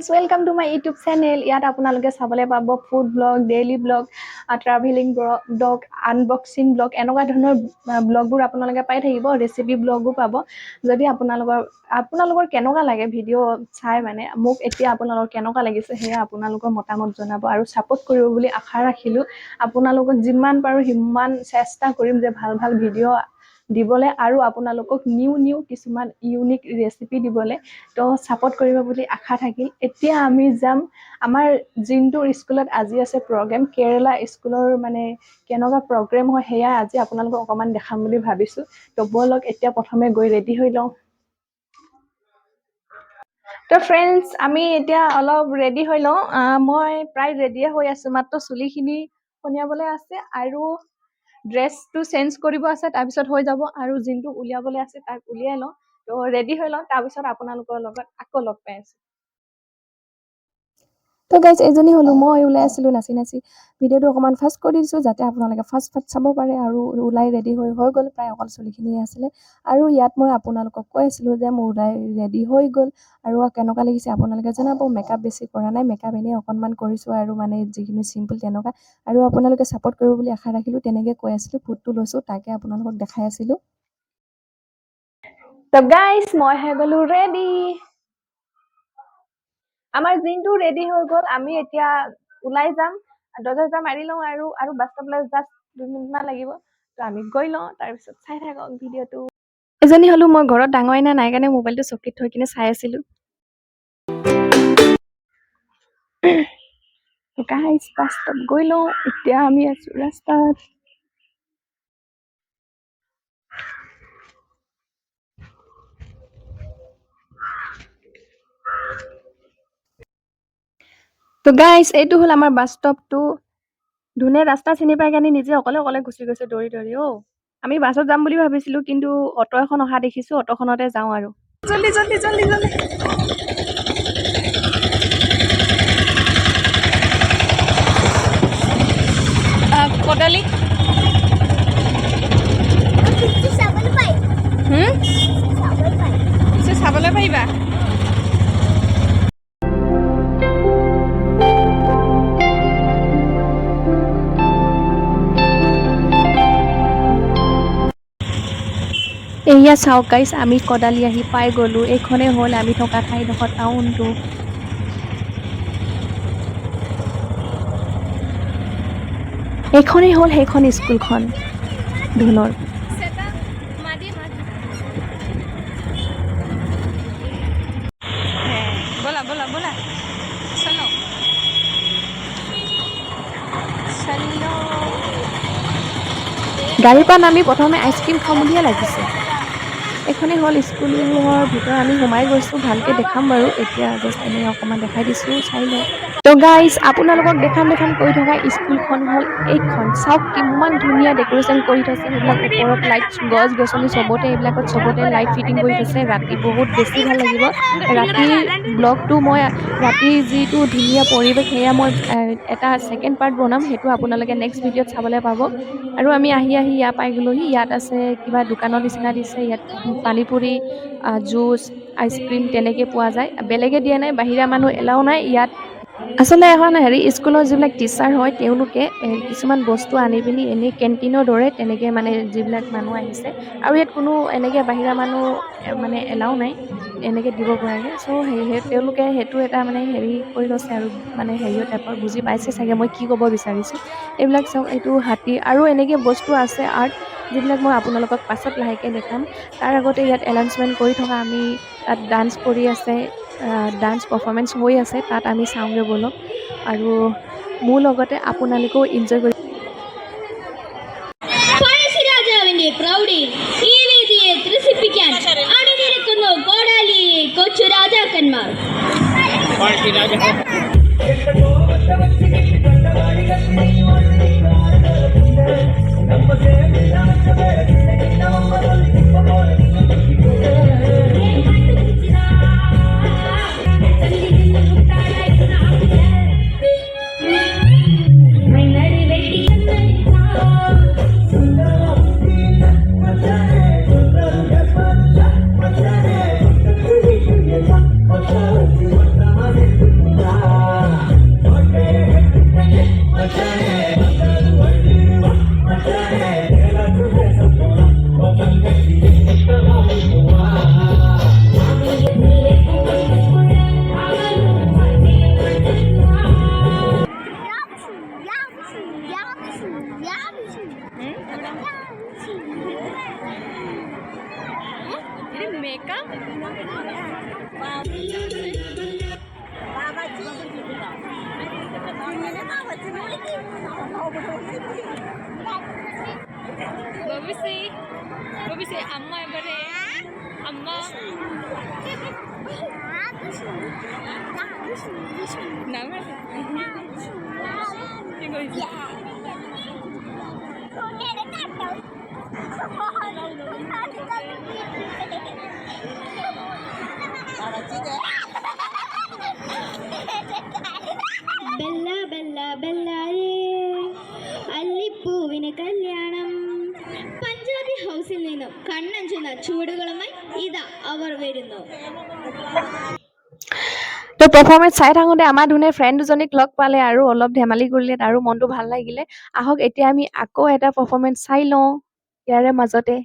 Friends, welcome to my YouTube channel. ইয়াত আপোনালোকে চাবলৈ পাব food blog, daily blog, travelling blog, unboxing blog, এনেকুৱা ধৰণৰ ব্লগবোৰ আপোনালোকে পাই থাকিব। ৰেচিপি ব্লগো পাব। যদি আপোনালোকৰ কেনেকুৱা লাগে ভিডিঅ' চাই, মানে মোক এতিয়া আপোনালোকৰ কেনেকুৱা লাগিছে সেয়া আপোনালোকৰ মতামত জনাব আৰু ছাপোৰ্ট কৰিব বুলি আশা ৰাখিলোঁ। আপোনালোকক যিমান পাৰোঁ সিমান চেষ্টা কৰিম যে ভাল ভাল ভিডিঅ' দিবলৈ আৰু আপোনালোকক নিউ কিছুমান ইউনিক ৰেচিপি দিবলৈ। তো ছাপোৰ্ট কৰিব বুলি আশা থাকিল। এতিয়া আমি যাম আমাৰ জিন্টুৰ স্কুলত। আজি আছে প্ৰগ্ৰেম, কেৰেলা স্কুলৰ মানে কেনেকুৱা প্ৰগ্ৰেম হয় সেয়া আজি আপোনালোকক অকণমান দেখাম বুলি ভাবিছোঁ। তো ব'লক এতিয়া প্ৰথমে গৈ ৰেডি হৈ লওঁ। তো ফ্ৰেণ্ডছ, আমি এতিয়া অলপ ৰেডি হৈ লওঁ। মই প্ৰায় ৰেডিয়ে হৈ আছোঁ, মাত্ৰ চুলিখিনি শুনিয়াবলৈ আছে আৰু ড্ৰেছটো চেঞ্জ কৰিব আছে, তাৰপিছত হৈ যাব। আৰু জিন্টু উলিয়াবলৈ আছে, তাক উলিয়াই লওঁ। তো ৰেডি হৈ লওঁ, তাৰপিছত আপোনালোকৰ লগত আকৌ লগ পাই আছোঁ। তো গাইজ, এজনী হ'লোঁ মই ওলাই আছিলোঁ নাচি ভিডিঅ'টো অকণমান ফাষ্ট কৰি দিছোঁ যাতে আপোনালোকে ফাষ্ট চাব পাৰে। আৰু ওলাই ৰেডি হৈ গ'ল, প্ৰায় অকল চুলিখিনিয়ে আছিলে। আৰু ইয়াত মই আপোনালোকক কৈ আছিলোঁ যে মোৰ ওলাই ৰেডি হৈ গ'ল আৰু কেনেকুৱা লাগিছে আপোনালোকে জনাব। মেকআপ বেছি কৰা নাই, মেকআপ এনেই অকণমান কৰিছোঁ আৰু মানে যিখিনি চিম্পল তেনেকুৱা। আৰু আপোনালোকে ছাপোৰ্ট কৰিব বুলি আশা ৰাখিলোঁ, তেনেকৈ কৈ আছিলোঁ। ফুডটো লৈছোঁ, তাকে আপোনালোকক দেখাই আছিলোঁ। তো গাইজ, মই হৈ গ'লোঁ ৰেডি। আমাৰ জিন্টু ৰেডি হৈ গ'ল। আমি এতিয়া ওলাই যাম, দৰ্জা মাৰি লওঁ আৰু বাছ ষ্টপলৈ জাষ্ট 2 মিনিটমান লাগিব। তো আমি গৈ লওঁ, তাৰপিছত চাই থাকক ভিডিঅ'টো। এজনী হ'লোঁ মই ঘৰত ডাঙৰ আইনা নাই কাৰণে মোবাইলটো চকীত থৈ কিনে চাই আছিলোঁ। গাইজ, বাছ ষ্টপ গৈ লওঁ, এতিয়া আমি আছোঁ ৰাস্তাত। তো গাইজ, এইটো হ'ল আমাৰ বাছ ষ্টপটো। ধুনে ৰাস্তা চিনি পাই কাৰণে নিজে অকলে গুচি গৈছে দৌৰি। আমি বাছত যাম বুলি ভাবিছিলোঁ, কিন্তু অটো এখন অহা দেখিছোঁ, অটোখনতে যাওঁ আৰু। জল্দি। কদালি চাবলৈ পাৰিবা। এয়া চাওক গাইজ, আমি কদালি আহি পাই গ'লোঁ। এইখনেই হ'ল আমি থকা ঠাইডোখৰ টাউনটো। এইখনেই হ'ল সেইখন স্কুলখন ধুনৰ। ব'লা চলো। গাড়ীৰ পৰা নামি প্ৰথমে আইচক্ৰীম খাম বুলিয়ে লাগিছে। এইখনেই হ'ল স্কুলৰ ভিতৰত আমি সোমাই গৈছোঁ। ভালকৈ দেখাম বাৰু, এতিয়া জাষ্ট এনেই অকণমান দেখাই দিছোঁ, চাই লওঁ। তো গাইজ, আপোনালোকক দেখাম কৰি থকা স্কুলখন হ'ল এইখন। চাওক কিমান ধুনীয়া ডেক'ৰেশ্যন কৰি থৈছে। সেইবিলাক ওপৰত লাইট, গছ-গছনি চবতে, এইবিলাকত চবতে লাইট ফিটিং কৰি থৈছে। ৰাতি বহুত বেছি ভাল লাগিব। ৰাতি ব্লগটো মই ৰাতিৰ যিটো ধুনীয়া পৰিৱেশ সেয়া মই এটা ছেকেণ্ড পাৰ্ট বনাম, সেইটো আপোনালোকে নেক্সট ভিডিঅ'ত চাবলৈ পাব। আৰু আমি আহি ইয়াৰ পাই গ'লোহি। ইয়াত আছে কিবা দোকানৰ নিচিনা দিছে। ইয়াত পানীপুৰি, জুচ, আইচক্ৰীম তেনেকৈ পোৱা যায়। বেলেগে দিয়া নাই, বাহিৰা মানুহ এলাও নাই ইয়াত। আচলতে এখন স্কুলৰ যিবিলাক টিচাৰ হয়, তেওঁলোকে কিছুমান বস্তু আনি পিনি এনেই কেণ্টিনৰ দৰে তেনেকৈ মানে যিবিলাক মানুহ আহিছে, আৰু ইয়াত কোনো এনেকৈ বাহিৰা মানুহ মানে এলাও নাই এনেকৈ দিব পৰাকৈ। চ' তেওঁলোকে সেইটো এটা মানে কৰি লৈছে আৰু মানে টাইপৰ। বুজি পাইছে চাগে মই কি ক'ব বিচাৰিছোঁ। এইবিলাক চাওক, এইটো হাতী আৰু এনেকৈ বস্তু আছে আৰ্ট, যিবিলাক মই আপোনালোকক পাছত লাহেকৈ দেখাম। তাৰ আগতে ইয়াত এনাউন্সমেণ্ট কৰি থকা আমি তাত ডান্স কৰি আছে, ডান্স পাৰফৰ্মেঞ্চ হৈ আছে, তাত আমি চাওঁগৈ ব'লক। আৰু মোৰ লগতে আপোনালোকেও এনজয় কৰি। പഴശ്ശിരാജാവിന്റെ പ്രൗഢിയിൽ ഈ വേദിയെ ത്രസിപ്പിക്കാൻ അണിനിരക്കുന്നു കോടാലി കൊച്ചു രാജാക്കന്മാർ. का Babisi amma bare amma nama কি কইছি ബെല്ല ബെല്ല ബെല്ലാരേ അല്ലിപ്പൂവിന് കല്യാണം. പഞ്ചാബി ഹൗസിൽ നിന്നും കണ്ണഞ്ചുന്ന ചുവടുകളുമായി ഇതാ അവർ വരുന്നു. তো পারফরমেন্স চাই থাকোঁতে আমাৰ ধুনে ফ্ৰেণ্ড দুজনীক লগ পালে আৰু অলপ ধেমালি কৰিলে আৰু মনটো ভাল লাগিলে। আহক এতিয়া আমি আকৌ এটা পাৰফৰমেন্স চাই লওঁ ইয়াৰে মাজতে।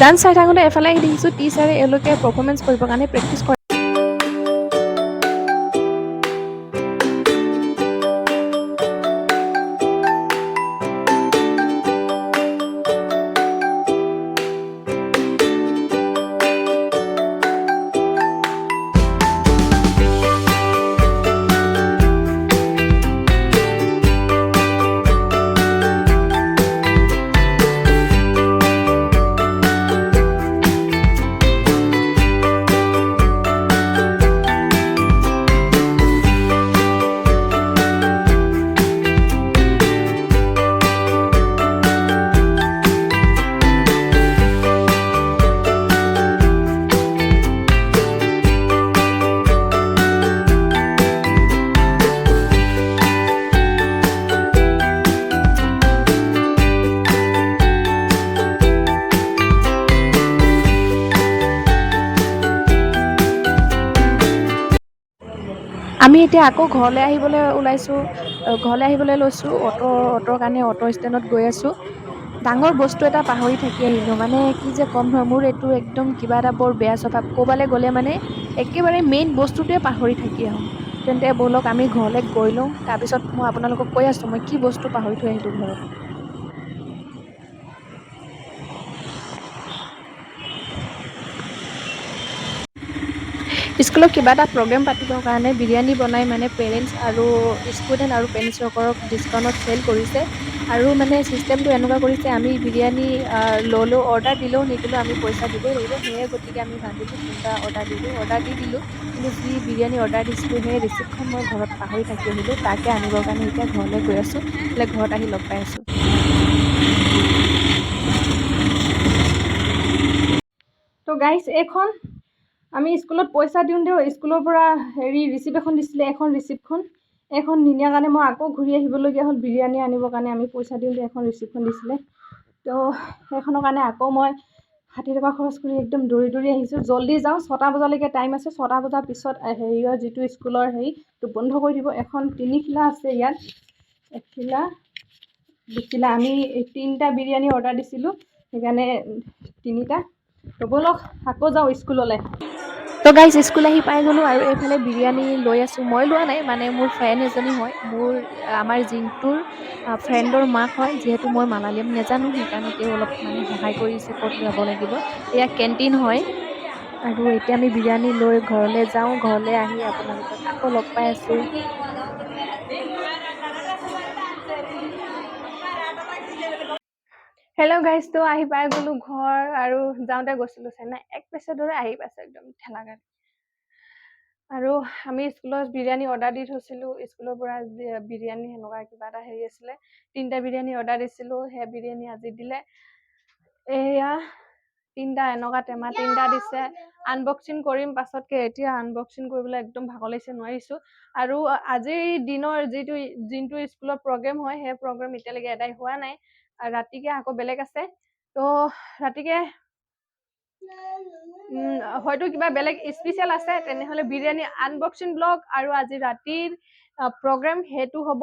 ডান্স চাই থাকোঁতে এফালে আহি দেখিছোঁ টিচাৰে এওঁলোকে পাৰফৰ্মেঞ্চ কৰিবৰ কাৰণে প্ৰেক্টিচ কৰে। আমি এতিয়া আকৌ ঘৰলৈ আহিবলৈ লৈছোঁ অটোৰ কাৰণে অটো ষ্টেণ্ডত গৈ আছোঁ। ডাঙৰ বস্তু এটা পাহৰি থাকি আহিলোঁ। মানে কি যে ক'ম নহয়, মোৰ এইটো একদম কিবা এটা বৰ বেয়া স্বভাৱ। ক'ৰবালৈ গ'লে মানে একেবাৰে মেইন বস্তুটোৱে পাহৰি থাকি আহোঁ। তেন্তে ব'লক আমি ঘৰলৈ গৈ লওঁ, তাৰপিছত মই আপোনালোকক কৈ আছোঁ মই কি বস্তু পাহৰি থৈ আহিলোঁ ঘৰত। স্কুলত কিবা এটা প্ৰগ্ৰেম পাতিবৰ কাৰণে বিৰিয়ানী বনাই মানে পেৰেণ্টছ আৰু ষ্টুডেণ্ট আৰু পেৰেণ্টছসকলক ডিছকাউণ্টত চেল কৰিছে। আৰু মানে ছিষ্টেমটো এনেকুৱা কৰিছে, আমি বিৰিয়ানী ল'লেও অৰ্ডাৰ দিলেও নিদিলেও আমি পইচা দিবই লাগিব। সেয়ে গতিকে আমি ভাবিলোঁ তিনিটা অৰ্ডাৰ দি দিওঁ, অৰ্ডাৰ দি দিলোঁ। কিন্তু যি বিৰিয়ানী অৰ্ডাৰ দিছিলোঁ সেই ৰিচিপ্টখন মই ঘৰত পাহৰি থাকি আহিলোঁ। তাকে আনিবৰ কাৰণে এতিয়া ঘৰলৈ গৈ আছোঁ, বোলে ঘৰত আহি লগ পাই আছোঁ। তো গাইছ, এইখন আমি স্কুলত পইচা দিওঁতেও স্কুলৰ পৰা ৰিচিপ্ট এখন দিছিলে, এখন ৰিচিপ্টখন এইখন নিনিয়াৰ কাৰণে মই আকৌ ঘূৰি আহিবলগীয়া হ'ল। বিৰিয়ানী আনিবৰ কাৰণে আমি পইচা দিওঁতে এখন ৰিচিপ্টখন দিছিলে। তো সেইখনৰ কাৰণে আকৌ মই 60 টকা খৰচ কৰি একদম দৌৰি দৌৰি আহিছোঁ। জল্দি যাওঁ, 6টা বজালৈকে টাইম আছে। 6টা বজাৰ পিছত যিটো স্কুলৰ হেৰিটো বন্ধ কৰি দিব। এখন তিনিখিলা আছে ইয়াত, এখিলা দুখিলা। আমি 3টা বিৰিয়ানী অৰ্ডাৰ দিছিলোঁ, সেইকাৰণে 3টা। তো ব'লক আকৌ যাওঁ স্কুললৈ। তো গাইজ স্কুল আহি পাই গ'লোঁ আৰু এইফালে বিৰিয়ানী লৈ আছোঁ। মই লোৱা নাই, মানে মোৰ ফ্ৰেণ্ড এজনী হয়, আমাৰ জিণ্টুৰ ফ্ৰেণ্ডৰ মাক হয়। যিহেতু মই মালায়ালম নাজানো, সেইকাৰণে তেওঁ অলপ মানে সহায় কৰিছে ক'ত যাব লাগিব। এয়া কেণ্টিন হয়। আৰু এতিয়া আমি বিৰিয়ানী লৈ ঘৰলৈ যাওঁ। ঘৰলৈ আহি আপোনালোকক আকৌ লগ পাই আছোঁ। হেল্ল' গাইজ, তো আহি পাই গ'লোঁ ঘৰ। আৰু যাওঁতে গৈছিলোঁ চেন্নাই, 1 পেচে ধৰে আহি পাইছোঁ একদম ঠেলা গাড়ী। আৰু আমি স্কুলত বিৰিয়ানী অৰ্ডাৰ দি থৈছিলোঁ। স্কুলৰ পৰা বিৰিয়ানী সেনেকুৱা কিবা এটা হেৰি আছিলে, 3টা বিৰিয়ানী অৰ্ডাৰ দিছিলোঁ। সেই বিৰিয়ানী আজি দিলে। এয়া 3টা এনেকুৱা টেমা 3টা দিছে। আনবক্সিং কৰিম পাছতকৈ, এতিয়া আনবক্সিং কৰিবলৈ একদম ভাগৰ লাগিছে, নোৱাৰিছোঁ। আৰু আজিৰ দিনৰ যোনটো স্কুলত প্ৰগ্ৰেম হয়, সেই প্ৰগ্ৰেম এতিয়ালৈকে এদাই হোৱা নাই। ৰাতিকে আকৌ বেলেগ আছে। তো ৰাতিকে হয়তো কিবা বেলেগ স্পেচিয়েল আছে, তেনেহ'লে বিৰিয়ানী আনবক্সিং ব্লগ আৰু আজি ৰাতিৰ প্ৰগ্ৰেম সেইটো হ'ব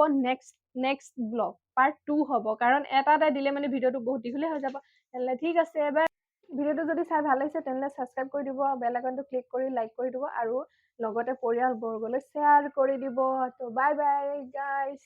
নেক্সট ব্লগ পাৰ্ট 2 হ'ব। কাৰণ এটা দিলে মানে ভিডিঅ'টো বহুত দীঘলীয়া হৈ যাব। তেনেহ'লে ঠিক আছে, এবাৰ ভিডিঅ'টো যদি চাই ভাল লাগিছে তেনেহ'লে ছাবস্ক্ৰাইব কৰি দিব, বেল আইকনটো ক্লিক কৰি লাইক কৰি দিব, আৰু লগতে পৰিয়ালবৰ্গলৈ শ্বেয়াৰ কৰি দিব। তো বাই বাই গাইজ।